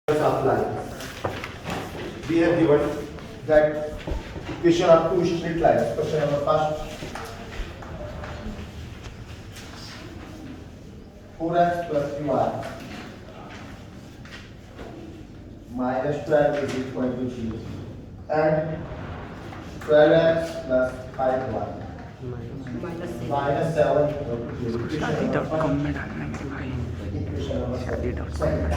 apply. We have given that equation of two straight lines. Question number first. 4x plus 3y minus 12 is equal to 0 and 12x plus 5y minus 7 equal to 0. शादी.com में डालना मेरे भाई Equation number शादी.com second.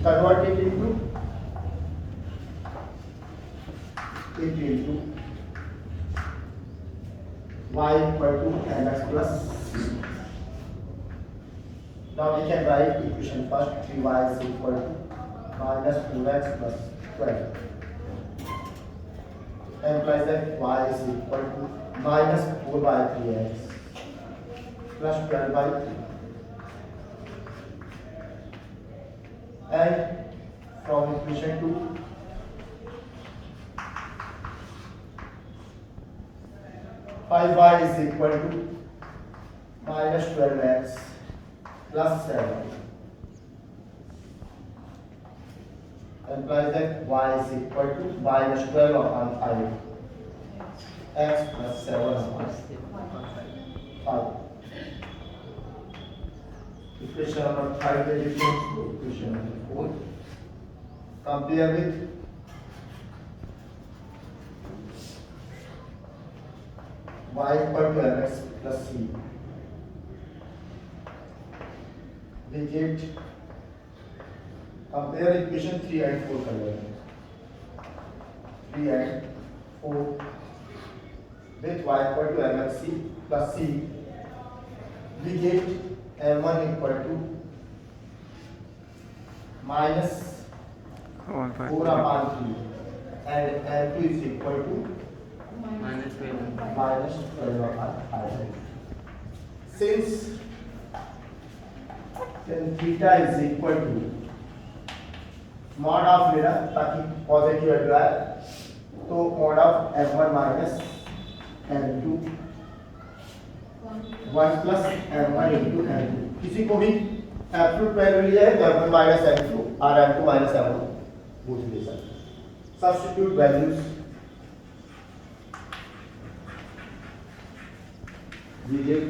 Convert it into y equal to mx plus c. Now we can write equation first. 3y is equal to minus 2x plus 12 implies that y is equal to minus 4 by 3x plus 12 by 3. And from equation 2, five y is equal to minus 12x plus 7 implies that y is equal to minus 12 upon 5 x plus 7 upon 5. Equation number 5 is equal to equation number 4. Compare with y equal to mx plus c. We get compare equation 3 and 4 कर लेंगे. 3 and 4 with y equal to mx c plus c. We get m1 equal to minus 4 upon 3 and m2 is equal to minus 12 upon 5. Since then theta is equal to mod of लेना ताकि positive value आए, तो mod of m1 minus m2 1 plus m1 into m2. किसी को भी absolute value लिया है तो m1 minus m2 और m2 minus m1 बोथ ले सकते हैं. Substitute values. We get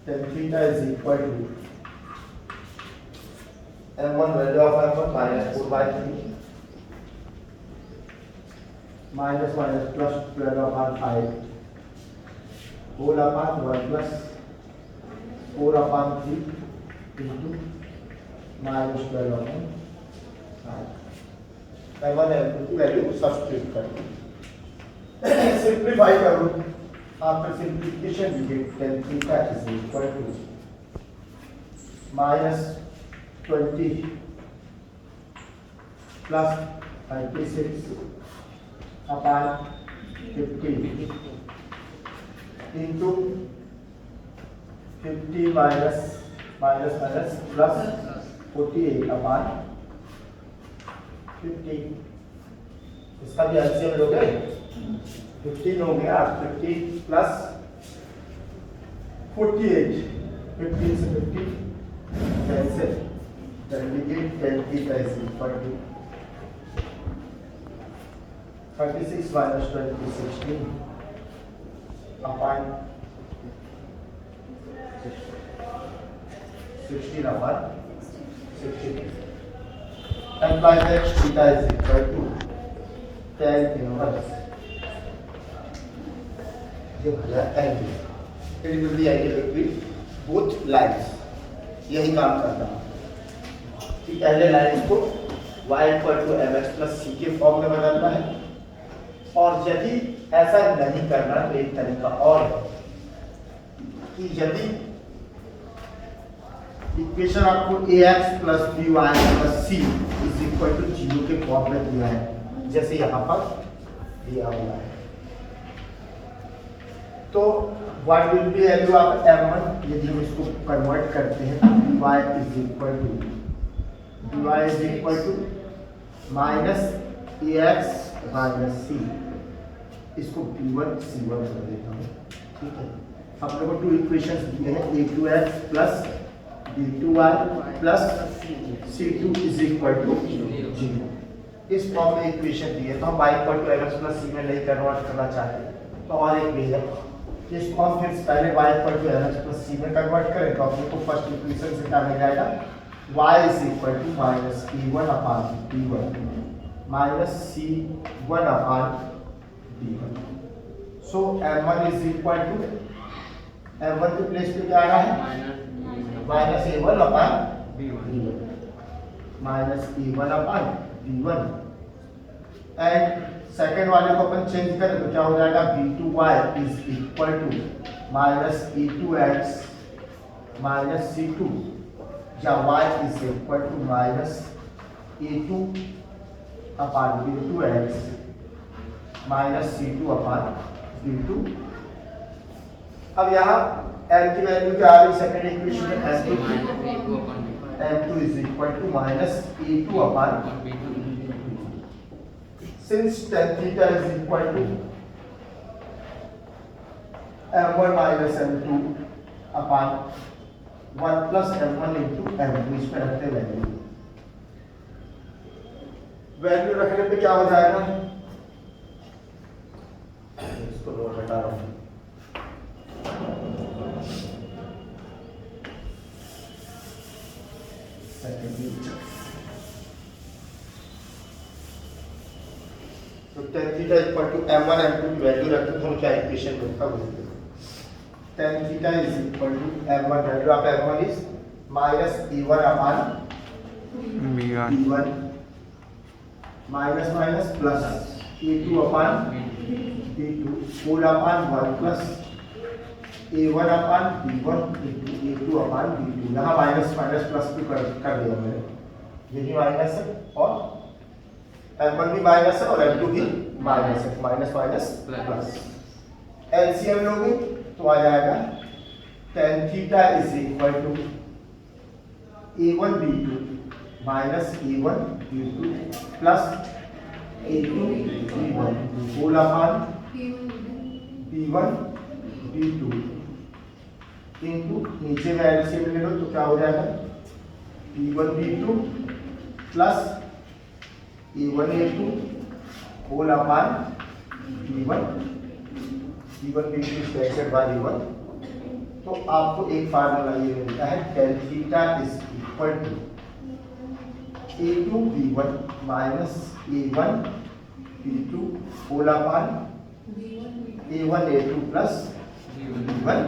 tan theta is equal to m1 value of m1 minus 4 by 3 minus plus 12 upon 5 whole upon 1 plus 4 upon 3 into minus 12 upon 5. m1 m2 की value substitute करें. Simplify करो. After simplification we get tan theta is equal to minus 20 plus 36 upon 15 into 50 minus plus 48 upon 50. इसका भी LCM लोगे 15 हो गया. 50 plus 48 15 से 50 cancel. then we get tan theta is equal to 36 minus 20 16 upon 16 upon 16 and by that theta is equal to tan inverse ये भला angle. It will be angle between both lines. यही काम करता है कि पहले लाइन को y equal to mx plus c के फॉर्म में बदलना है, और यदि ऐसा नहीं करना तो एक तरीका और है कि यदि इक्वेशन आपको ax plus by plus c is equal to 0 के फॉर्म में दिया है जैसे यहाँ पर दिया हुआ है, तो what will be value of m1. यदि हम इसको कन्वर्ट करते हैं तो y is equal to minus ax minus c. इसको b1 c1 कर देता हूँ. ठीक है, हम लोगों को टू इक्वेशंस दिए हैं a2x plus B2y plus C2 is equal to 0। इस फॉर्म में इक्वेशन दी है तो हम y equal to mx plus c में नहीं कन्वर्ट करना चाहते तो और एक वे है इसको हम फिर पहले y equal to mx plus c में कन्वर्ट करें तो अपने को फर्स्ट इक्वेशन से क्या मिल जाएगा y is equal to minus e1 upon b1 minus c1 upon b1। So m1 is equal to m1 के प्लेस पे क्या आ रहा है minus a1 upon b1 minus e1 upon b1 and second वाले को अपन चेंज करें तो क्या हो जाएगा b2y is equal to minus e2x minus c2 या y is equal to minus e2 upon b2x minus c2 upon b2। अब यहाँ m की वैल्यू क्या आ रही सेकेंड इक्वेशन में m2 is equal to minus e2 upon since tan theta is equal to m1 minus m2 upon 1 plus m1 into m2 इसमें रखते value रखने पे क्या हो जाएगा इसको नोट हटा रहा हूँ तो tan theta equal to m1 m2 की वैल्यू रखते तो हम क्या इक्वेशन लिखा बोलते हैं tan theta is equal to m1 value of m1 is minus e1 upon b1 minus minus plus e2 upon b2 whole upon 1 plus a1 upon b1 into a2 upon b2। यहाँ minus minus plus भी कर दिया मैंने यही minus है और m1 भी minus है और m2 भी माइनस है माइनस माइनस प्लस एलसीएम लोगे तो आ जाएगा tan theta is equal to a1 b2 minus a1 b2 plus a2 b1 whole upon b1 b2 into नीचे में एलसीएम ले लो तो क्या हो जाएगा b1 b2 plus e1 a2 whole upon b1 b2 square by e1। तो आपको एक फार्मूला ये मिलता है tan theta is equal to a2 b1 minus a1 b2 whole upon a1 a2 plus b1।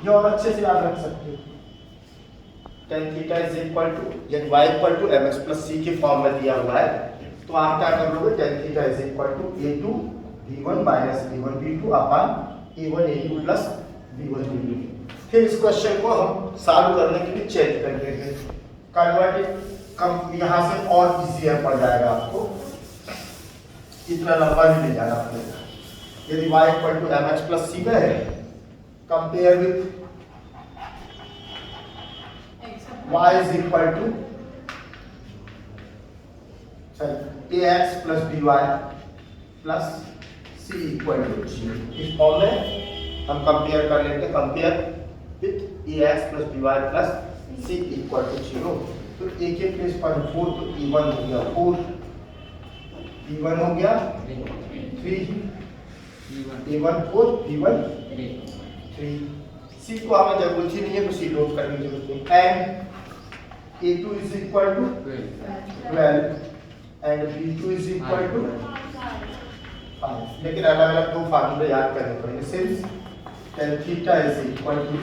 ये और अच्छे से याद रख सकते हो tan theta is equal to यानी y equal to mx plus c के फॉर्म में दिया हुआ है तो आप क्या कर लोगे tan theta is equal to a2 b1 minus a1 b2 upon a1 a2 plus b1 b2। फिर इस क्वेश्चन को हम सॉल्व करने के लिए चेंज कर देंगे कन्वर्ट कम यहाँ से और इजीियर पड़ जाएगा आपको इतना लंबा नहीं ले जाना पड़ेगा। यदि y equal to mx plus c में है compare with y is equal to ax plus by plus c equal to 0। इस फॉर्म में हम कंपेयर कर लेते हैं compare with ax plus by plus c equal to 0। तो a के प्लेस पर 4 तो e1 हो गया 4 e1 हो गया 3 e1 4 e1 3 c को हमें जरूरत ही नहीं है तो c नोट करने की जरूरत नहीं and a2 is equal to 12 and b2 is equal to 5। लेकिन अलग अलग दो फार्मूले याद करने पड़ेंगे since tan theta is equal to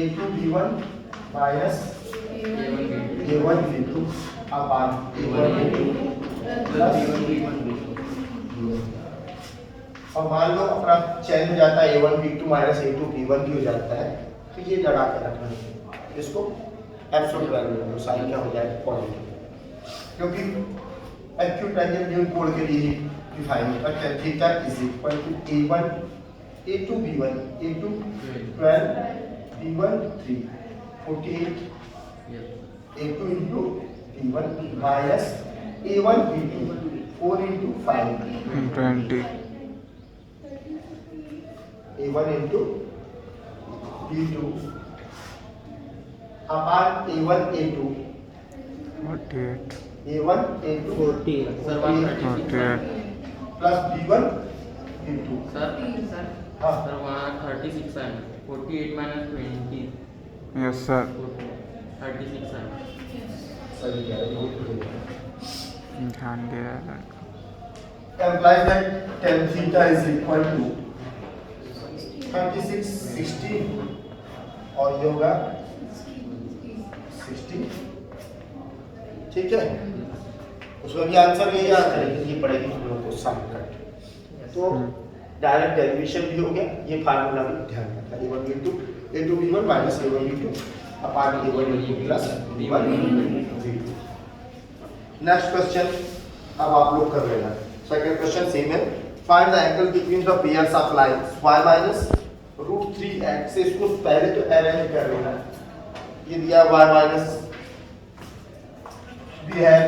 a2 b1 minus a1 b2 upon a1 b2 plus a1 b1 और मान लो अपना चेंज हो जाता है a1 b2 minus a2 b1 भी हो जाता है तो ये लगा के रखना है इसको एब्सोल्यूट वैल्यू साइन क्या हो जाएगा पॉजिटिव क्योंकि एक्यूट एंगल न्यूटन कोड के लिए डिफाइन होता है tan theta is equal to a1 a2 b1 a2 12 b1 3 48 a2 into b1 minus a1 b2 4 into 5 20 a1 into b2 upon A1 A2 48 A1 A2 sir 136 48 plus B1 B2 sir हाँ sir वहाँ 36 है 48 minus 20 yes sir 36 है सही कह रहे हो ध्यान दे रहा है लड़का implies that tan theta is equal to 36 16 और ये होगा 60 ठीक है उसमें भी आंसर यही आता है कि ये पड़ेगी तुम लोगों को सम कट तो डायरेक्ट डेरिवेशन भी हो गया ये फार्मूला भी ध्यान रखना A1 B2 A2 B1 minus A1 B2 upon A1 B2 plus B1 B2 next question अब आप लोग कर लेना सेकंड क्वेश्चन सेम है find the angle between the pairs of lines y minus √3x से इसको पहले तो अरेंज कर लेना ये दिया y minus we have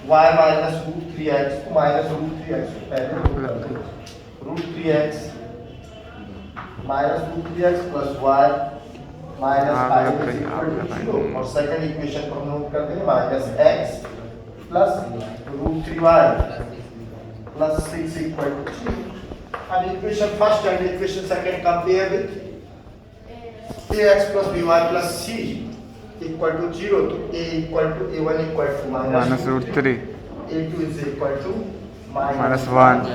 y minus √3x तो माइनस √3x को पहले √3x minus √3x plus y minus 5 और सेकंड इक्वेशन को हम नोट करते हैं minus x plus √3y plus 6 equal to 3 and equation first and equation second compare with ax plus by plus c equal to 0 तो a equal to a1 equal to minus √3 a2 is equal to minus 1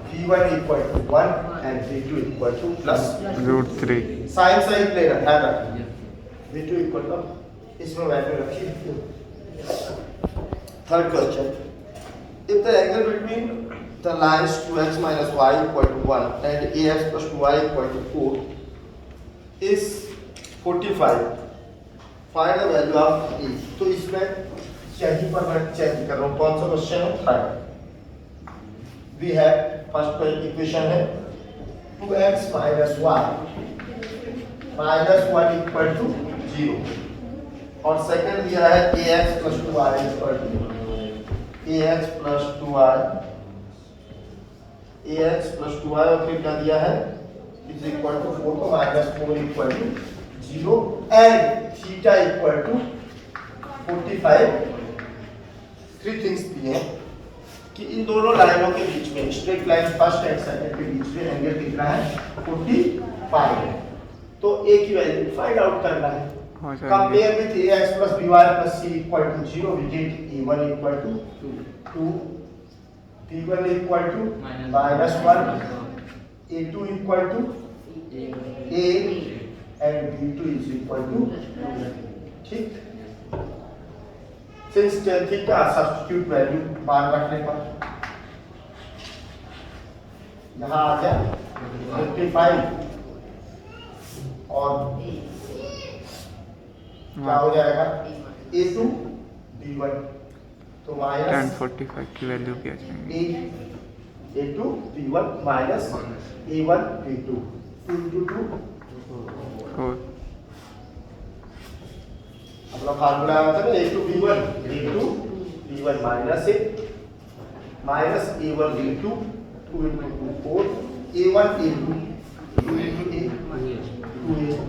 v1 equal to 1 and v2 equal to plus √3 sign सही लेना ध्यान रखना v2 equal to इसमें value रखिए third question if the angle between the lines 2x minus y equal to 1 and ax plus 2y equal to 4 is 45 find the value of a तो इसमें यहीं पर मैं चेक कर रहा हूँ कौन सा क्वेश्चन है third we have first equation है 2x minus y minus 1 equal to 0 और सेकंड दिया है ax plus 2y equal to ax plus 2y ax plus 2y और फिर क्या दिया है is equal to 4 को minus 4 equal to 0 and theta equal to 45 three things दिए हैं कि इन दोनों लाइनों के बीच में straight line first and second के बीच में एंगल कितना है 45 है तो a की वैल्यू फाइंड आउट करना है compare with ax plus by plus c equal to 0 we get a1 equal to 2 b1 equal to minus 1 a2 equal to a and b2 is equal to ठीक since tan theta substitute value मान रखने पर यहाँ आ गया 55 और क्या हो जाएगा a2 b1 तो माइनस 1045 की वैल्यू क्या चाहिए a2 b1 minus a1 b2 2 into 2 4 अपना फार्मूला आता है a2 b1 minus a minus a1 b2 2 into 2 4 a1 a2 2 into a 2a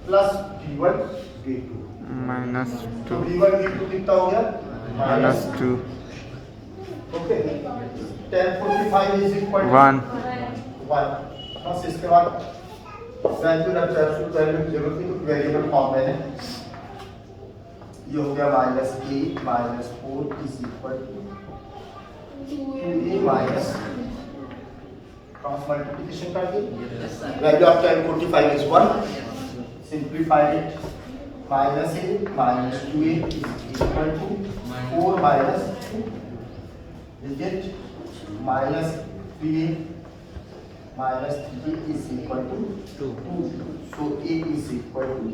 plus b1 b2 minus तो 2 b1 b2 कितना हो गया माइनस 2 ओके 1045 इज इक्वल टू 1 बस इसके बाद वैल्यू रख एब्सोल्यूट वैल्यू की जरूरत नहीं तो वेरिएबल फॉर्म में है ये हो गया minus a minus 4 is equal to 2a minus cross multiplication कर दिए value of 1045 is 1 simplify it minus a minus 2a is equal to 4 minus 2 we get minus 3a minus 3a is equal to 2 so a is equal to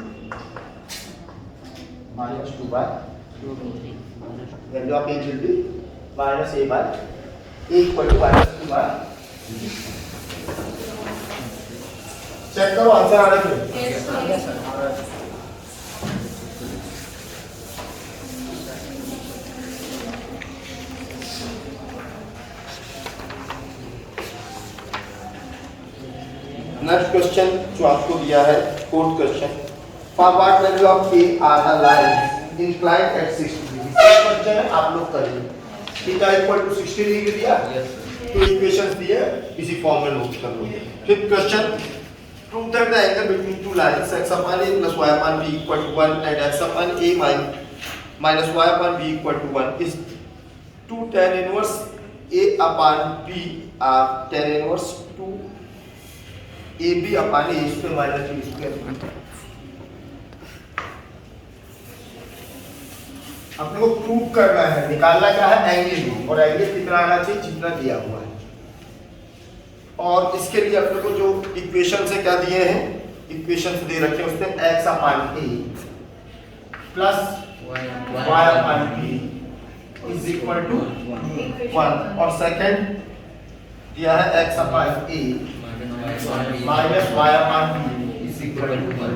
minus 2 by 2 value of a will be minus a by a equal to minus 2 by check करो answer आ रहा है next question जो आपको दिया है fourth question forward value of A R the line inclined at 60 degree. Question है, आप लोग करिए। थीटा इक्वल टू 60 डिग्री दिया, तो इक्वेशंस दिए, इसी फॉर्म में नोट कर लो। फिर question, prove that the angle between two lines x upon a plus y upon b equal to 1 and x upon a minus y upon b equal to 1 is 2 tan inverse a upon b are tan inverse 2 ab upon a square minus b square। अपने को prove करना है, निकालना क्या है, angle, और angle कितना आना चाहिए, जितना दिया हुआ है। और इसके लिए अपने को जो इक्वेशन से क्या दिए हैं, इक्वेशन दे रखे हैं उसमें x upon a plus y upon b is equal to 1, और सेकंड दिया है x upon a minus y upon b is equal to 1।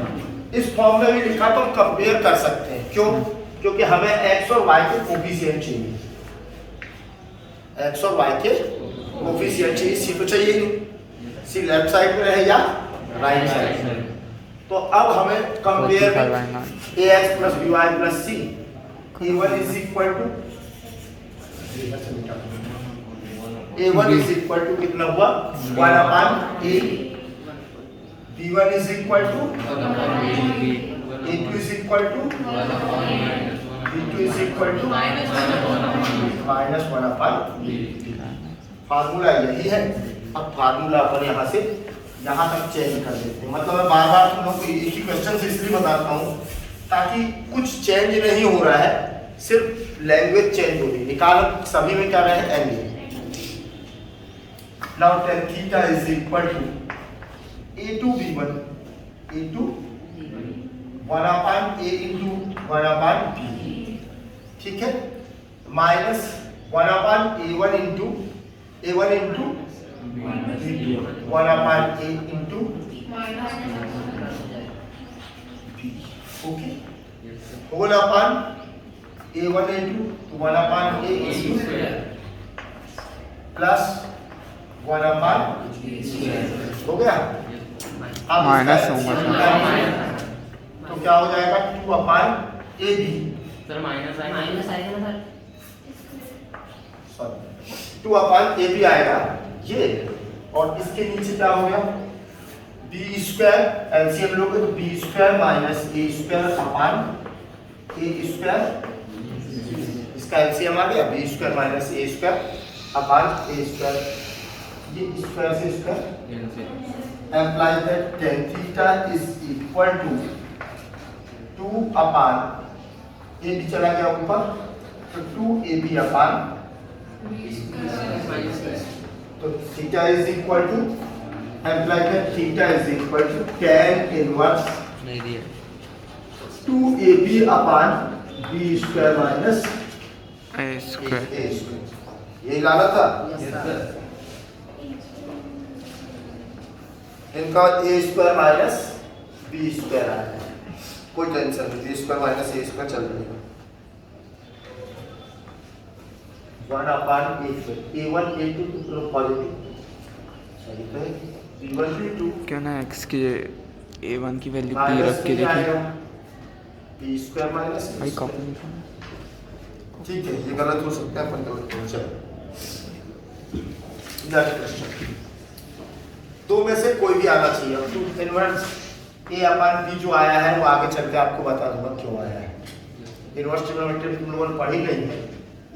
इस फॉर्म में भी लिखा तो हम कंपेयर कर सकते हैं, क्यों, क्योंकि हमें x और y के कोफिशिएंट चाहिए, x और y के कोफिशिएंट चाहिए। सी तो चाहिए ही नहीं, सी लेफ्ट साइड में रहे या राइट साइड में। तो अब हमें compare ax plus by plus c a1 is equal to a1 is equal to कितना हुआ 1 upon a, b1 is equal to a2 is equal to b2 is equal to minus 1 upon b। Formula यही है। अब formula अपन यहाँ से यहाँ तक change कर देते हैं। मतलब मैं बार बार तुम लोग को एक ही क्वेश्चन इसलिए बताता हूँ ताकि कुछ चेंज नहीं हो रहा है, सिर्फ लैंग्वेज चेंज हो रही है। निकाल सभी में क्या रहे, angle. Now tan theta is equal to a2 b1 a2 1 upon a into 1 upon b, ठीक है, minus 1 upon a1 into a1 into 1 upon a into b, okay, whole upon a1 into 1 upon a into plus 1 upon हो गया। अब minus होगा तो क्या हो जाएगा 2 upon a b, sir minus आएगा ना sir, sorry 2 upon A B आएगा ये, और इसके नीचे क्या हो गया बी स्क्वायर, एलसीएम लोगे तो B square minus A square upon A square, इसका एलसीएम आ गया B square minus A square upon A square, ये स्क्वायर से square imply that tan theta is equal to 2 upon A B चला गया ऊपर तो 2 ए बी अपान, तो theta is equal to imply that theta is equal to tan inverse 2ab upon b square minus a square। यही लाना था। इनका a square minus b square आया है, कोई टेंशन नहीं, b square minus a square चल रही है। 1 अपान a1 a2 तो पॉजिटिव, सही तो है, b1 b2 क्यों ना x की a1 की वैल्यू p रख के देखिए, b स्क्वायर माइनस भाई कॉपी नहीं करना। ठीक है, ये गलत हो सकता है, अपन गलत हो। चलो नेक्स्ट क्वेश्चन, दो में से कोई भी आना चाहिए। अब to inverse a upon b जो आया है वो आगे चल के आपको बता दूंगा क्यों आया है। इनवर्स ट्रिग्नोमेट्री तुम लोगों ने पढ़ी नहीं है,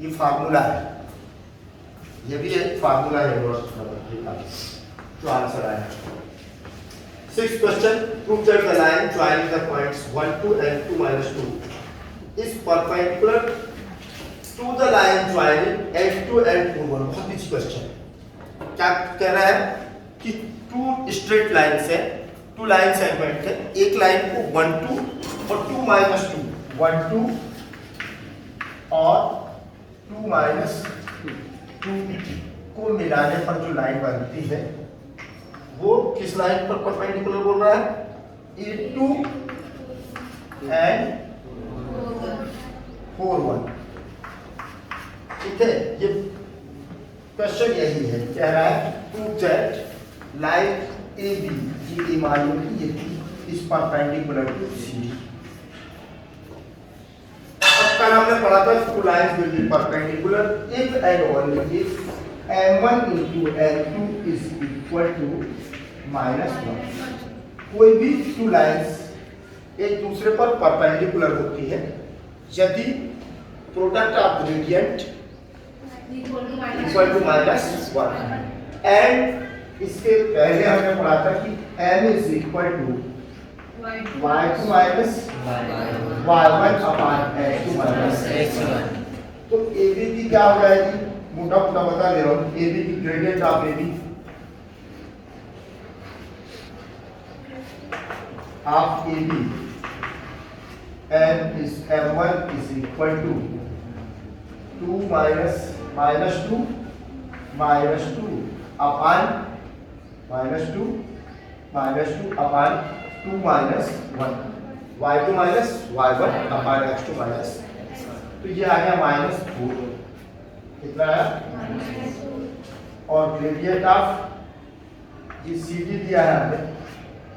ये फार्मूला है, ये भी एक फार्मूला है इनवर्स ट्रिग्नोमेट्री का, जो आंसर आया है। 6th question, prove that the line joining the points 1 2 and 2 2 is perpendicular to the line joining F2 and 2 1। बहुत अच्छी क्वेश्चन, क्या कह रहा है कि टू स्ट्रेट लाइन से, टू लाइन सेगमेंट है, एक लाइन को 1 2 और 2 2 1 2 और 2 2 को मिलाने पर जो लाइन बनती है वो किस लाइन पर परपेंडिकुलर बोल रहा है, A2 and 4 1, ठीक है। ये क्वेश्चन यही है, कह रहा है प्रूव दैट लाइन AB, ये मालूम कि ये इज परपेंडिकुलर टू CD। अब कल हमने पढ़ा था two lines will be perpendicular if and only if M1 into M2 is equal to -1। कोई भी टू लाइंस एक दूसरे पर परपेंडिकुलर होती है यदि product of gradient equal to -1 and इसके पहले हमने पढ़ा था कि m is equal to y2 minus y1 upon x2 minus x1। तो AB की क्या हो जाएगी, मोटा मोटा बता दे रहा हूँ, AB की gradient of AB of AB and is M1 is equal to 2 minus 2 upon -2 upon 2 minus 1 y2 minus y1 upon x2 minus, तो ये आ गया -4। कितना आया, और ग्रेडियंट ऑफ ये CD दिया है हमने,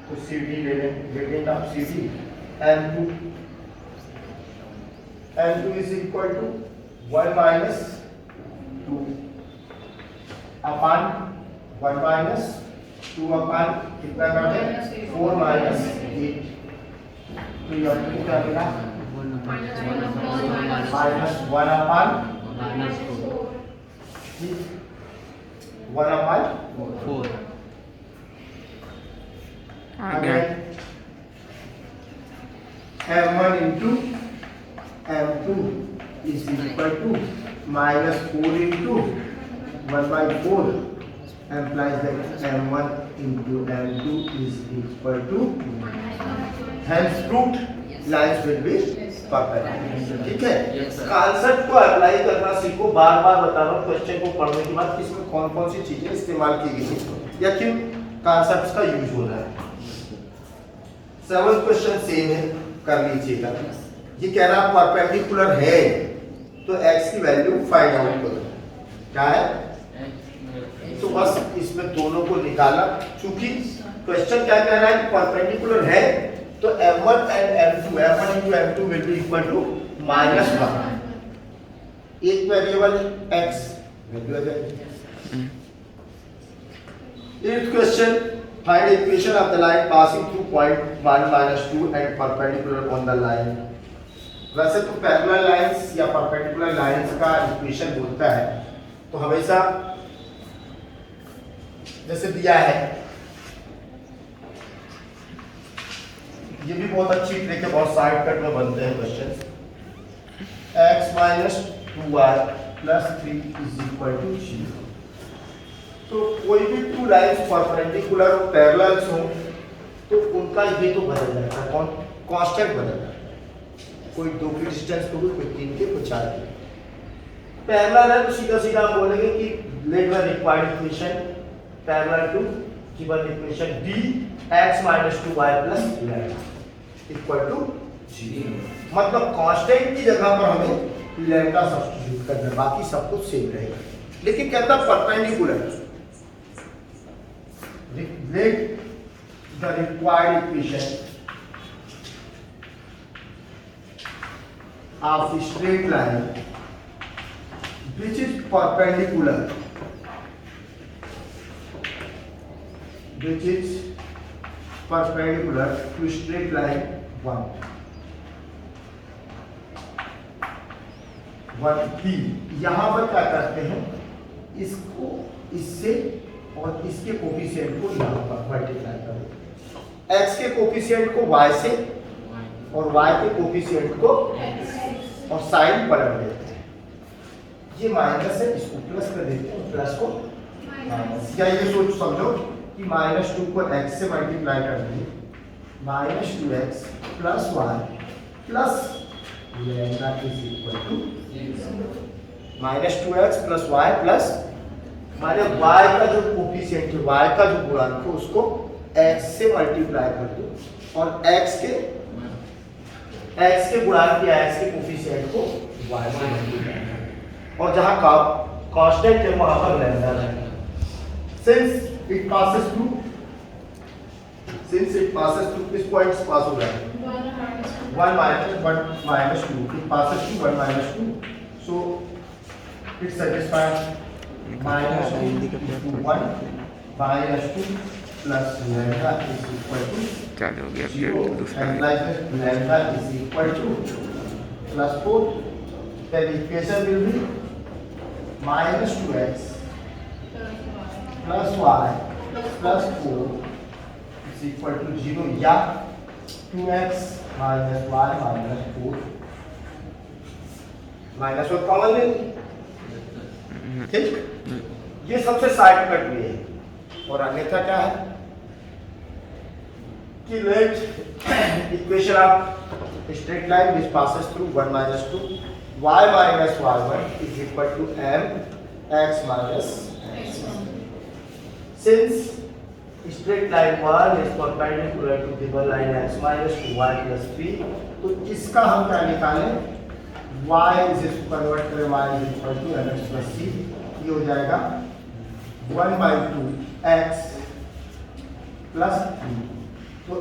तो CD ले लें, gradient of CD M2 is equal to 1 minus 2 upon 1 minus 2 upon कितना करते हैं 4 minus 8, तो ये अपनी क्या मिला -1 upon 1 upon 4 again M1 into M2 is equal to -4 into 1 by 4 implies that M1 into M2 is equal to, hence proved lines will be perpendicular। ठीक है, कॉन्सेप्ट को अप्लाई करना सीखो, बार बार बता रहा हूँ क्वेश्चन को पढ़ने के बाद इसमें कौन कौन सी चीजें इस्तेमाल की गई हैं या किन कॉन्सेप्ट्स का यूज हो रहा है। 7th क्वेश्चन सेम है, कर लीजिएगा। ये कह रहा परपेंडिकुलर है तो x की वैल्यू फाइंड आउट करो, क्या है, तो बस इसमें दोनों को निकाला। चूंकि क्वेश्चन क्या कह रहा है कि परपेंडिकुलर है तो M1 and M2 into M2 will be equal to -1, एक वेरिएबल x वैल्यू आ जाएगी। 8th question, find equation of the line passing through point 1 -2 and perpendicular on the line। वैसे तो पैरेलल लाइंस या परपेंडिकुलर लाइंस का equation बोलता है तो हमेशा जैसे दिया है, ये भी बहुत अच्छी ट्रिक है, बहुत शॉर्टकट में बनते हैं question. x minus 2y plus 3 is equal to 0। तो कोई भी टू लाइंस परपेंडिकुलर और पैरेलल्स हो तो उनका ये तो बदल जाता है, कौन कांस्टेंट बदल जाता है, कोई 2 की डिस्टेंस को भी, कोई 3 के, कोई 4 के। पैरेलल है तो सीधा सीधा आप बोलेंगे कि let the required equation parallel to given equation dx minus 2y plus 11 equal to 0। मतलब कांस्टेंट की जगह पर हमें लैम्डा सब्स्टिट्यूट करना, बाकी सब कुछ सेम रहेगा। लेकिन कहता perpendicular, let the required equation of a straight line which is perpendicular to straight line 1p। यहाँ पर क्या करते हैं, इसको इससे और इसके कोफिशिएंट को यहाँ पर मल्टीप्लाई करो, x के कोफिशिएंट को y से और y के कोफिशिएंट को और साइन पलट देते हैं। ये माइनस है, इसको प्लस कर देते हैं, प्लस को माइनस, या ये सोच समझो कि -2 को x से मल्टीप्लाई कर दिए, -2x plus y plus lambda is equal to -2x plus y plus माने y का जो कोफिशिएंट है, y का जो गुणांक है उसको x से मल्टीप्लाई कर दो और x के गुणांक या x के कोफिशिएंट को y से मल्टीप्लाई कर, और जहां का कांस्टेंट है वहां पर लैम्डा है। Since it passes through since it passes through किस पॉइंट्स पास हो रहा है 1 minus 2 it passes to 1 minus 2 so it satisfies minus 2 into 1 minus 2 plus lambda is equal to चालू हो गया 0 दूसरा and like this lambda is equal to plus 4 then equation will be minus 2x plus y plus 4 is equal to 0 या 2x minus y minus 4 minus और common ले ठीक ये सबसे साइड कट वे है और अन्यथा क्या है कि let equation of straight line which passes through 1 minus 2 y minus y1 is equal to m x minus x since straight line 1 is perpendicular to the line x minus 2y plus 3 तो इसका हम क्या निकालें y इसे convert करें y is equal to mx plus c ये हो जाएगा 1/2 x plus 3 तो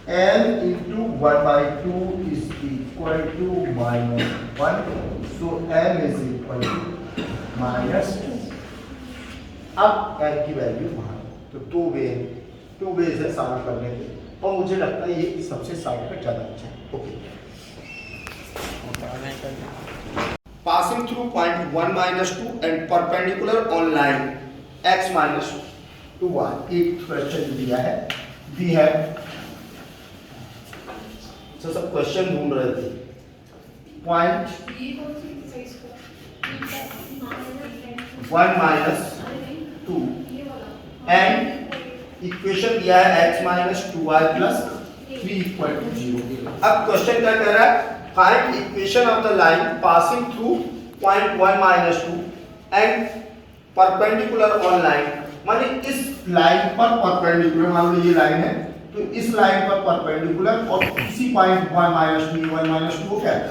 m into 1/2 is equal to minus 1 so m is equal to minus 2 अब m की वैल्यू वहां तो टू वे से सॉल्व करने के और मुझे लगता है ये सबसे सॉल्व कर ज्यादा अच्छा है okay passing through point 1 minus 2 and perpendicular on line x minus 2y एक क्वेश्चन दिया है वी हैव सब क्वेश्चन ढूंढ रहे थे पॉइंट 1 minus 2 एंड इक्वेशन दिया है x minus 2y plus 3 equal to 0 अब क्वेश्चन क्या कह रहा है find equation of the line passing through point 1 minus 2 and perpendicular on line माने इस लाइन पर परपेंडिकुलर मान लो ये लाइन है तो इस लाइन पर परपेंडिकुलर और इसी पॉइंट 1 minus 2 को क्या है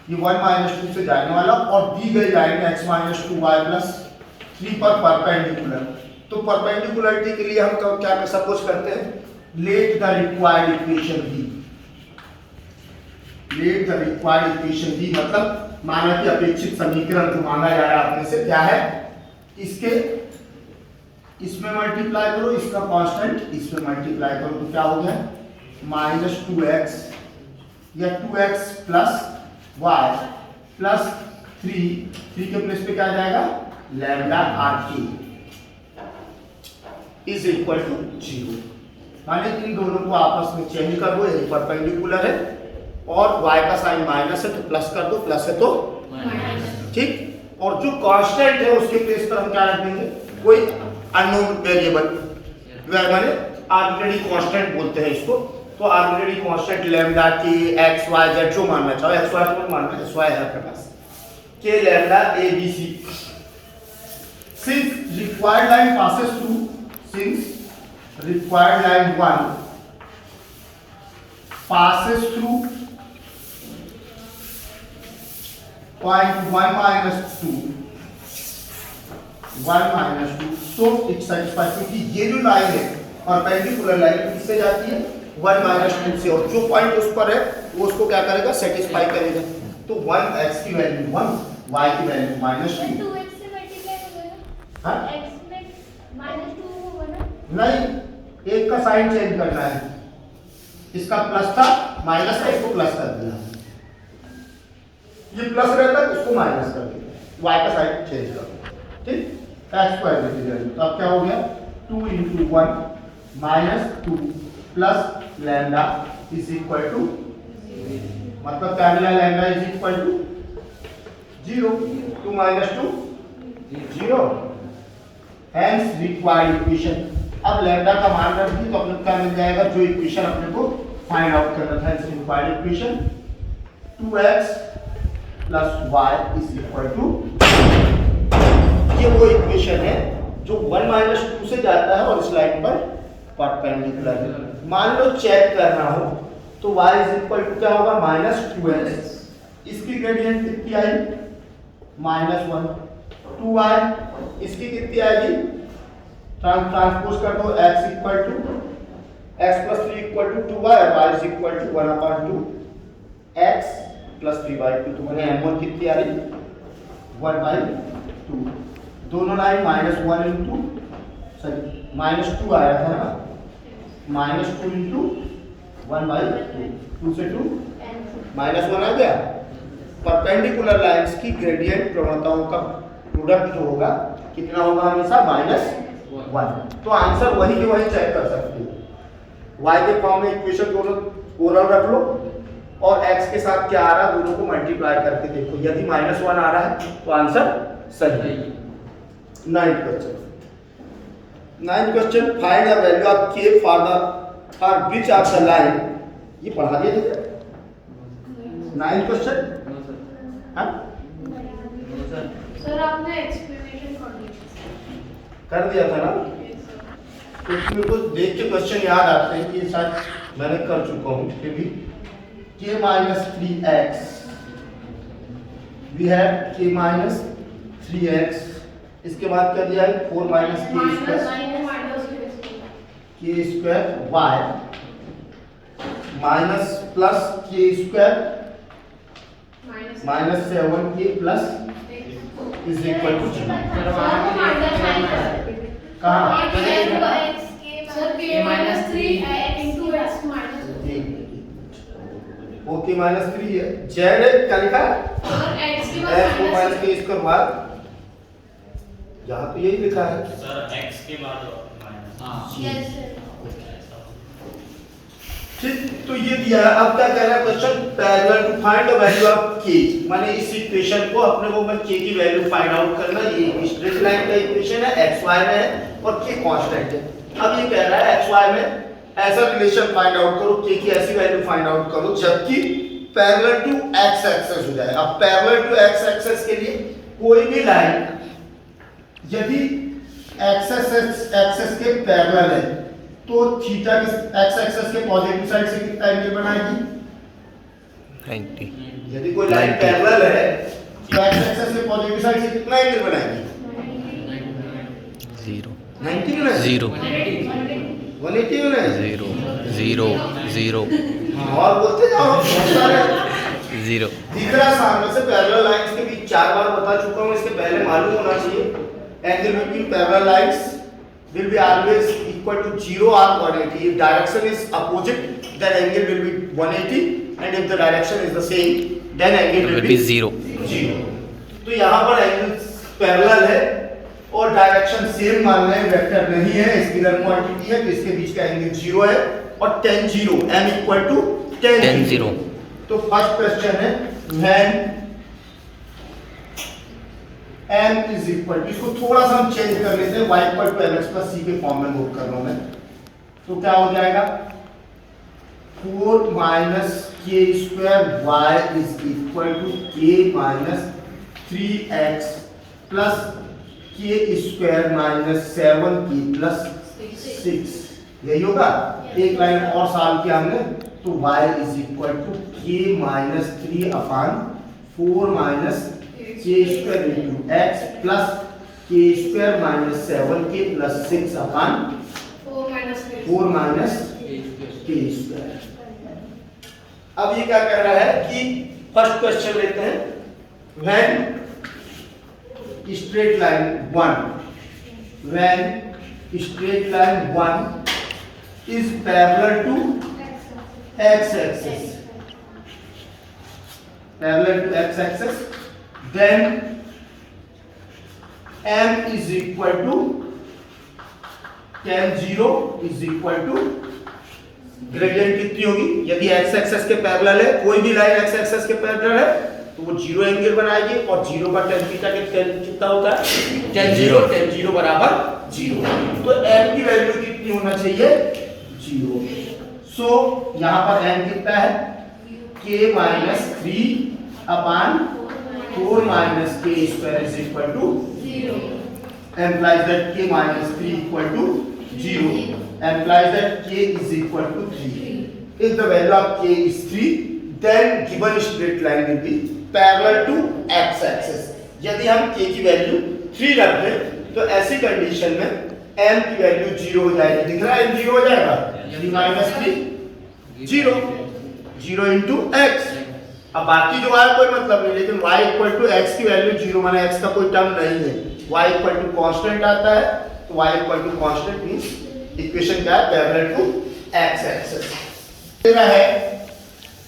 ये 1 minus 2 से जाने वाला और दी गई line x minus 2y plus 3 पर परपेंडिकुलर तो परपेंडिकुलरिटी के लिए हम क्या सपोज करते हैं let the required equation be let the required equation be मतलब माना कि अपेक्षित समीकरण जो मांगा जा रहा है अपने से क्या है इसके इसमें मल्टीप्लाई करो इसका कांस्टेंट इसमें मल्टीप्लाई करो तो क्या हो गया minus 2x या 2x plus y plus 3 के प्लेस पे क्या आ जाएगा lambda rk is equal to 0 माने इन दोनों को आपस में चेंज कर दो ये परपेंडिकुलर है और y का साइन माइनस है तो प्लस कर दो प्लस है तो ठीक और जो कांस्टेंट है उसके प्लेस पर हम क्या रख देंगे कोई अननोन वेरिएबल माने आर्बिट्रेरी कांस्टेंट बोलते हैं इसको तो आर्बिट्रेरी कांस्टेंट लैम्डा के x y z जो मानना चाहो x y को मानना है y है आपके पास के lambda a b c since required line passes through since required line 1 passes through point 1 minus 2 so it satisfies क्योंकि ये जो लाइन है परपेंडिकुलर लाइन किससे जाती है 1 minus 2 से और जो पॉइंट उस पर है वो उसको क्या करेगा सेटिस्फाई करेगा तो 1x की वैल्यू 1 y की वैल्यू -2 2x से मल्टीप्लाई हो गया हां x में -2 होगा ना नहीं एक का साइन चेंज करना है इसका प्लस था माइनस का इसको प्लस कर दिया ये प्लस रहता है उसको माइनस कर दिया y का साइन चेंज कर दिया ठीक x स्क्वायर की वैल्यू तो अब क्या हो गया 2 into 1 minus 2 plus lambda is equal to मतलब क्या मिला lambda is equal to 0 2 minus 2 0 hence required equation अब lambda का मान रख दी तो अपने क्या मिल जाएगा जो इक्वेशन अपने को फाइंड आउट करना था hence required equation 2x plus y is equal to ये वो इक्वेशन है जो 1 minus 2 से जाता है और इस लाइन पर परपेंडिकुलर है मान लो चेक करना हो तो y is equal to क्या होगा -2x इसकी ग्रेडियंट कितनी आएगी -1 2y इसकी कितनी आएगी ट्रांसपोज कर दो x equal to x plus 3 equal to 2y और y is equal to 1/2 x plus 3/2। तो मैंने m1 कितनी आ रही 1/2, दोनों लाइन -1 इंटू -2 आया था ना, -2 इंटू 1/2, 2 से 2 -1 आ गया। परपेंडिकुलर लाइंस की ग्रेडियंट प्रवणताओं का प्रोडक्ट जो होगा कितना होगा हमेशा -1। तो आंसर वही के वही चेक कर सकते हो। y के फॉर्म में इक्वेशन दोनों ओरल रख लो और x के साथ क्या आ रहा है दोनों को मल्टीप्लाई करके देखो, यदि -1 आ रहा है तो आंसर सही है। 9th question, find the value of k for which of the line, ये पढ़ा दिया था 9th क्वेश्चन। हाँ सर आपने एक्सप्लेनेशन कर दिया था ना, तो मेरे को देख के क्वेश्चन याद आते हैं कि शायद मैंने कर चुका हूँ। फिर भी k minus 3x, we have k minus 3x, इसके बाद कर दिया है 4 minus k square y minus plus k square minus 7k plus is equal to 0। कहाँ ओके -3 है, जेड क्या लिखा है x को माइनस के स्क्वायर y, यहाँ तो यही लिखा है सर x के बाद माइनस। ठीक, तो ये दिया है। अब क्या कह रहा है question, parallel to find the value of k, माने इस इक्वेशन को अपने को में k की वैल्यू फाइंड आउट करना। ये स्ट्रेट लाइन का इक्वेशन है, xy में है और k कांस्टेंट है। अब ये कह रहा है xy में ऐसा रिलेशन फाइंड आउट करो, k की ऐसी वैल्यू फाइंड आउट करो जबकि पैरेलल टू x एक्सिस हो जाए। अब पैरेलल टू x एक्सिस के लिए कोई भी लाइन यदि x एक्सिस के पैरेलल है तो थीटा की x एक्सिस के पॉजिटिव साइड से कितना एंगल बनाएगी 90। यदि कोई लाइन पैरेलल है तो x एक्सिस के पॉजिटिव साइड से कितना एंगल बनाएगी 0 90 ना 0 180 ना 0 0 0 और बोलते जाओ बहुत सारे 0। तीसरा सामने से पैरेलल लाइंस के बीच 4 बार बता चुका हूं, इसके पहले मालूम होना चाहिए angle between parallel lines will be always equal to 0 or 180. If direction is opposite, then angle will be 180, and if the direction is the same, then angle will be 0। तो यहाँ पर एंगल पैरेलल है और direction same मान रहे हैं, vector नहीं है, स्केलर क्वांटिटी है, तो इसके बीच का एंगल 0 है और tan 0 m equal to tan 0। तो फर्स्ट क्वेश्चन है when m is equal to, इसको थोड़ा सा हम चेंज कर लेते हैं, y equal to mx plus c के फॉर्म में मूव कर रहा हूं मैं, तो क्या हो जाएगा 4 minus k square y is equal to k minus 3x plus k square minus 7k plus 6, यही होगा। एक लाइन और सॉल्व किया हमने तो y is equal to k minus 3 upon 4 minus k square into x plus k square minus 7k plus 6 upon 4 minus k square। अब ये क्या कर रहा है कि फर्स्ट क्वेश्चन लेते हैं, when straight line 1 is parallel to x axis, then m is equal to tan 0 is equal to gradient कितनी होगी, यदि x एक्सिस के पैरेलल है, कोई भी लाइन x एक्सिस के पैरेलल है तो वो 0 एंगल बनाएगी और 0 का tan थीटा कितना होता है tan 0 बराबर 0। तो m की वैल्यू कितनी होना चाहिए 0। सो यहां पर m कितना है k minus 3 upon 4 minus k square is equal to 0, implies that k minus 3 equal to 0, implies that k is equal to 3. If the value of k is 3, then given straight line will be parallel to x axis. यदि हम k की value 3 रख दें तो ऐसी condition में m की value 0 हो जाएगी। दिख रहा है m 0 हो जाएगा, 3 माइनस 3 0 0 इंटू एक्स। अब बाकी जो है कोई मतलब नहीं, लेकिन y इक्वल टू एक्स की वैल्यू 0 माने x का कोई टर्म नहीं है, y इक्वल टू कांस्टेंट आता है, तो y equal to constant means equation क्या है, पैरेलल टू x एक्सिस। दे रहा है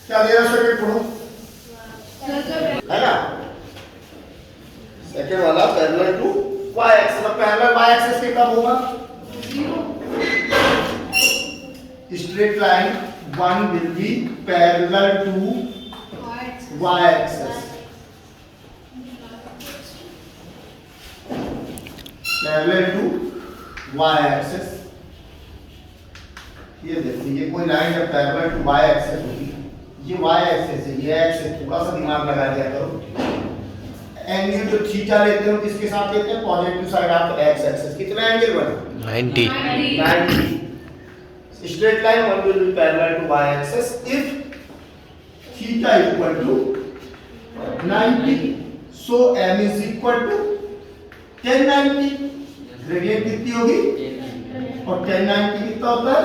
क्या, दे रहा सेकंड पढ़ो है ना, सेकंड वाला पैरेलल टू y एक्सिस। अब पैरेलल y एक्सिस के कब होगा, straight line 1 will be parallel to y axis, parallel to y axis। ये देखिए, ये कोई लाइन जब पैरेलल टू y एक्सिस होगी, ये y एक्सिस है, ये x है, थोड़ा सा दिमाग लगा दिया करो। एंगल जो थीटा लेते हो किसके साथ लेते हैं, positive side of x axis. कितना एंगल बना, 90। Straight line 1 will be parallel to y axis if theta equal to 90. So m is equal to tan 90। Gradient कितनी होगी, और tan 90 कितना होता है,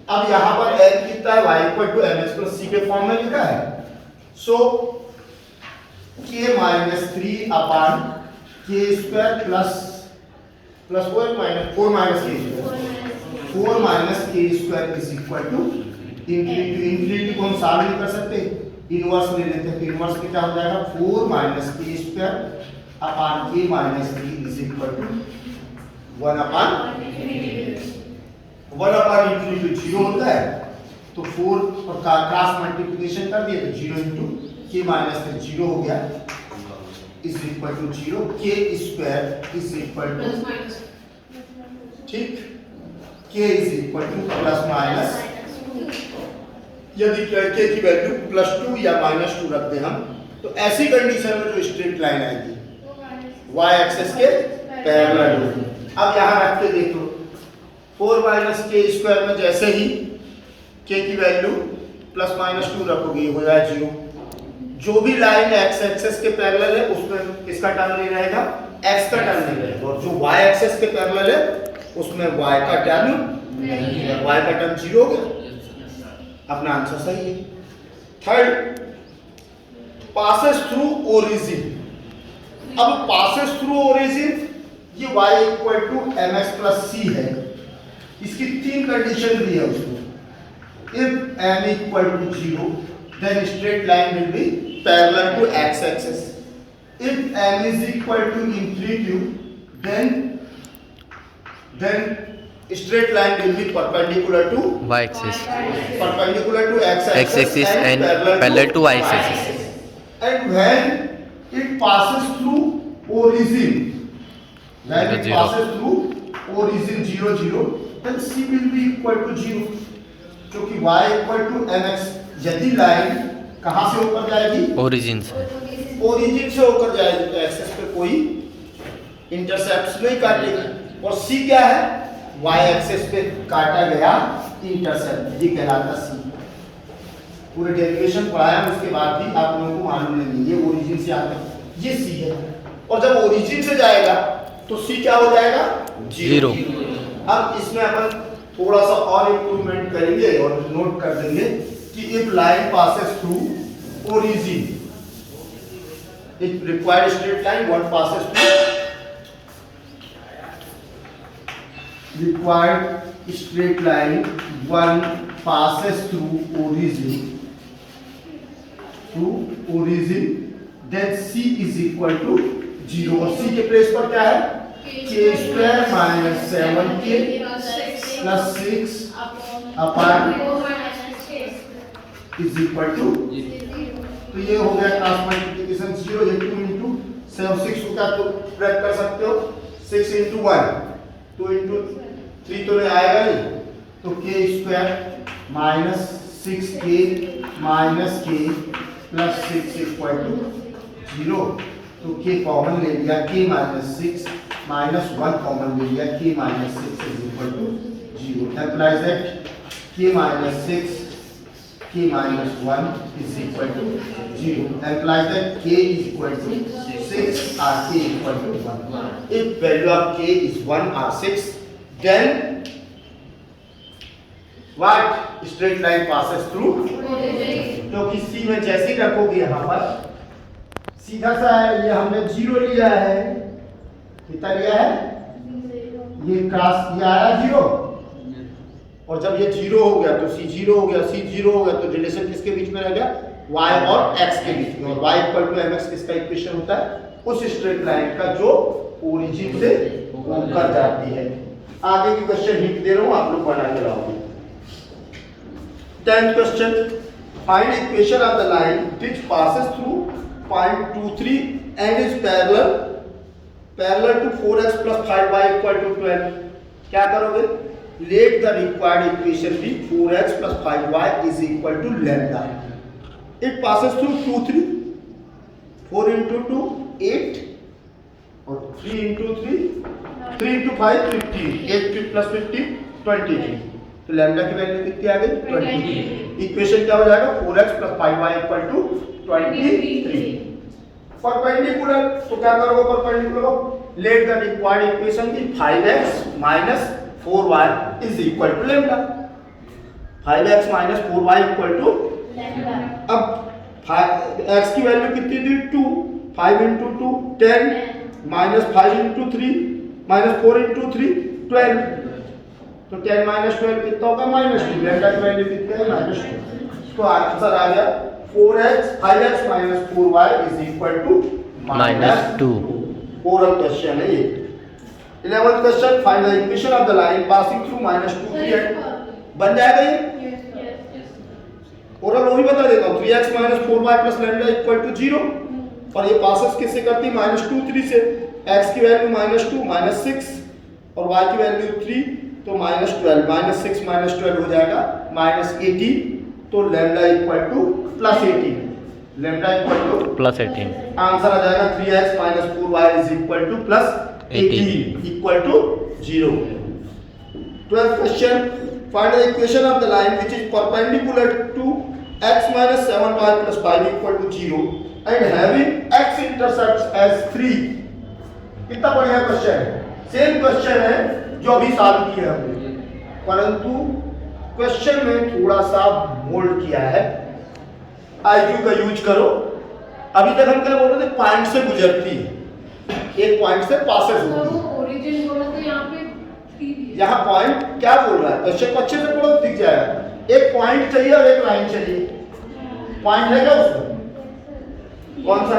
अब यहाँ पर m कितना है, y equal to ms plus c के फॉर्म में लिखा है। So k minus 3 upon k square plus 4 minus k square, 4 minus K square is equal to infinity को हम सॉल्व नहीं कर सकते, इनवर्स ले लेते हैं। इनवर्स में क्या हो जाएगा, 4 minus K square upon K minus 3 is equal to 1 upon infinity 0 होता है, तो 4 और क्रॉस मल्टीप्लिकेशन कर दिए तो 0 इंटू के माइनस 3 0 हो गया, इज इक्वल टू 0, के स्क्वायर इज इक्वल टू, ठीक, k is equal to plus minus, यदि k की वैल्यू +2 या -2 रख दें हम, तो ऐसी कंडीशन में जो स्ट्रेट लाइन आएगी y एक्सिस के पैरेलल होगी। अब यहाँ रख के देखो, 4 माइनस के स्क्वायर में जैसे ही k की वैल्यू +-2 रखोगे हो जाए 0। जो भी लाइन x एक्सिस के पैरेलल है उसमें किसका टर्म नहीं रहेगा, x का टर्म नहीं रहेगा, और जो y एक्सिस के पैरेलल है उसमें y का टर्म नहीं है, y का टर्म 0 हो गया। अपना आंसर सही है। Third, passes through origin. अब पासेस थ्रू ओरिजिन, ये y equal to mx plus c है, इसकी 3 कंडीशन दी है उसमें। If m equal to 0 then straight line will be parallel to x axis. If m is equal to infinity then straight line will be perpendicular to y axis, perpendicular to x axis and parallel to y axis. And when it passes through origin, when it passes through origin 0 0, then c will be equal to 0, क्योंकि y equal to mx। यदि line कहां से होकर जाएगी, origin से, origin से होकर जाएगी, तो एक्सिस पे कोई इंटरसेप्ट नहीं काटेगी। और c क्या है, y एक्सिस पे काटा गया इंटरसेप्ट, ये कहलाता c। पूरे डेरिवेशन पढ़ाया उसके बाद भी आप लोगों को मालूम नहीं, ये ओरिजिन से आता है, ये c है, और जब ओरिजिन से जाएगा तो c क्या हो जाएगा, 0। अब इसमें अपन थोड़ा सा और इंप्रूवमेंट करेंगे और नोट कर देंगे कि if line passes through origin, it required straight line what passes through required straight line 1 passes through origin then c is equal to 0, और c के प्लेस पर क्या है, k square minus 7k plus 6 upon is equal to, तो ये हो गया cross multiplication 0, ये 2 into 7 6 को क्या तो ब्रेक कर सकते हो, 6 into 1 2 into 3 तो नहीं आएगा नहीं, तो k square minus 6k minus k plus 6 equal to 0, तो k कॉमन ले लिया, k माइनस 6 माइनस 1 कॉमन ले लिया, k minus 6 is equal to 0। Implies that k minus 6 k minus 1 is equal to 0. Implies that k is equal to 6 or k equal to 1. If value of k is 1 or 6, then what straight line passes through? क्योंकि c में जैसे ही रखोगे यहाँ पर सीधा सा है, ये हमने 0 लिया है, कितना लिया है? ये क्रॉस ये आया 0, और जब ये 0 हो गया तो c 0 हो गया, c 0 हो गया तो रिलेशन किसके बीच में रह गया? y और x के बीच में, और y इक्वल टू mx किसका इक्वेशन होता है? उस स्ट्रेट लाइन का जो ओरिजिन से होकर जाती है। आगे की क्वेश्चन हिंट दे रहा हूँ, आप लोग बना के लाओगे। 10th question, find equation of the line which passes through point 23 and is parallel to 4x plus 5y equal to 12. क्या करोगे? Let the required equation be 4x plus 5y is equal to lambda. It passes through 2 3, 4 into 2 8, और 3 into 3 3 into 5 15, 8 plus 15 23. तो lambda की value कितनी आ गई? 20। Equation क्या हो जाएगा? 4x plus 5y equal to 23। Perpendicular, तो क्या करोगे perpendicular? Let the required equation be 5x minus 4y is equal to lambda. 5x minus 4y equal to lambda. अब x की वैल्यू कितनी थी? 2, 5 into 2 10 minus 5 into 3 minus 4 into 3 12, तो 10 minus 12 कितना होगा? -2। लैम्डा की वैल्यू कितनी है? -2। तो आंसर आ गया 5x minus 4y is equal to -2। Oral question है ये। 11th question, find the equation of the line passing through -2 3 बन जाएगा ये? ओरल वो भी बता देता हूँ। 3x minus 4y plus lambda equal to 0, और ये पासेस किससे करती है? -2 3 से। x की वैल्यू -2 -6 और y की वैल्यू 3, तो -12 -6 -12 हो जाएगा -18, तो lambda equal to +18, lambda equal to +18। Answer आ जाएगा 3x minus 4y is equal to +18 equal to 0। 12th question, find the equation of the line which is perpendicular to x minus 7y plus 5 equal to 0 and having x intercepts as 3। कितना बढ़िया question है, same question है जो अभी solve किया हमने, परंतु question में थोड़ा सा मोल्ड किया है। आईक्यू का यूज करो। अभी तक हम क्या बोल रहे थे? पॉइंट से गुजरती है, एक पॉइंट से पासेस होती है। ओरिजिन बोला तो यहाँ पे यहाँ पॉइंट क्या बोल रहा है? क्वेश्चन को अच्छे से पढ़ो, दिख जाएगा। एक पॉइंट चाहिए और एक लाइन चाहिए। पॉइंट है क्या उसमें? कौन सा?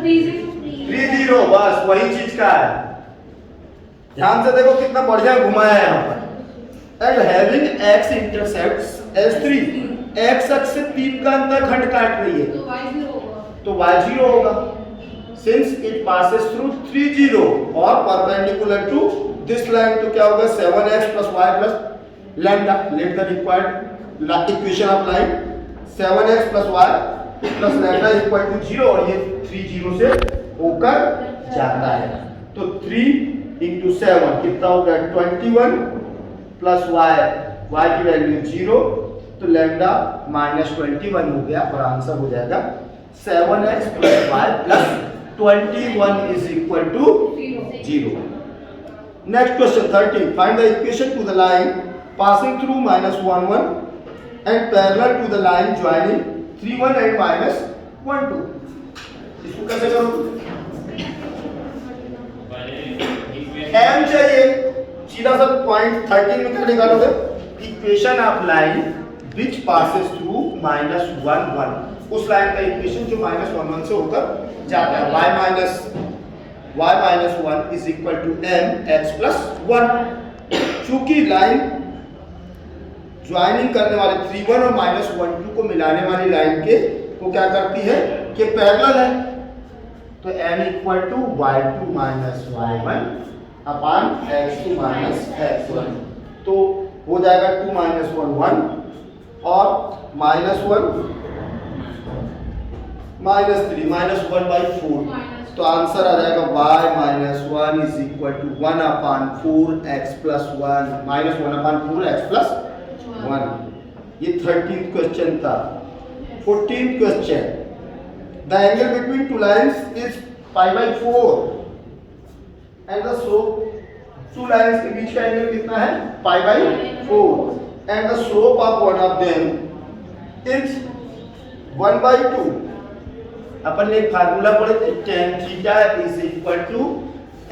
3 बस वही चीज का है। ध्यान से देखो कितना बढ़िया घुमाया है यहाँ पर। And having x intercepts as 3, x अक्ष से 3 का अंतर खंड काट रही है, तो y 0 होगा। सिंस इट पासेस थ्रू 3 0 और परपेंडिकुलर टू दिस लाइन, तो क्या होगा? 7x plus y plus lambda। Let the required equation of line 7x plus y plus lambda equal to 0, और ये 3 0 से होकर जाता है। तो 3 into 7 कितना होगा? 21 प्लस y की वैल्यू 0, तो लैम्डा -21 हो गया, और आंसर हो जाएगा 7x plus y plus 21 is equal to 0। Next question 13, find the equation to the line passing through -1 1 and parallel to the line joining 3 1 and -1 2। इसको कैसे करोगे? m चाहिए, सीधा सा पॉइंट 13 में क्या निकालोगे? Equation of line which passes through -1 1, उस लाइन का इक्वेशन जो -1 1 से होकर जाता है। y minus 1 is equal to mx plus 1। चूंकि लाइन ज्वाइनिंग करने वाले 3 1 और -1 2 को मिलाने वाली लाइन के को क्या करती है कि पैरेलल है, तो m equal to y2 minus y1 upon x2 minus x1, तो हो जाएगा 2 minus 1 1 और -1 -3 -1/4, तो आंसर आ जाएगा y minus 1 is equal to 1 upon 4x plus 1 -1 upon 4x plus 1। ये 13th क्वेश्चन था। 14th question, the angle between two lines is π/4 and the slope, two lines के बीच का एंगल कितना है? π/4 and the slope of one of them is 1/2। अपन ने एक फार्मूला पढ़े थे, tan theta is equal to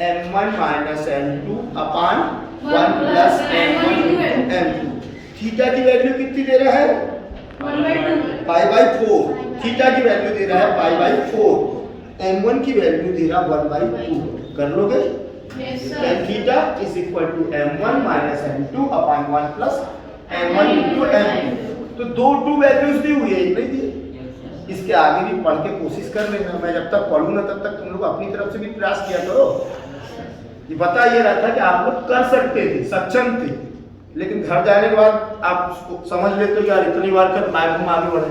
m1 minus m2 upon 1 plus m1 into m2। Theta की वैल्यू कितनी दे रहा है? 1/2। थीटा की वैल्यू दे रहा है π/4, m1 की वैल्यू दे रहा 1/2। कर लोगे? tan theta is equal to m1 minus m2 upon 1 plus m1 into m2। तो दो टू वैल्यूज दी हुई है, एक नहीं दी। इसके आगे भी पढ़ के कोशिश कर लेना। मैं जब तक पढ़ूंगा तब तक तुम लोग अपनी तरफ से भी प्रयास किया करो। ये बता ये रहा था कि आप लोग कर सकते थे, सक्षम थे, लेकिन घर जाने के बाद आप समझ लेते हो यार इतनी बार कर मैं आगे बढ़े।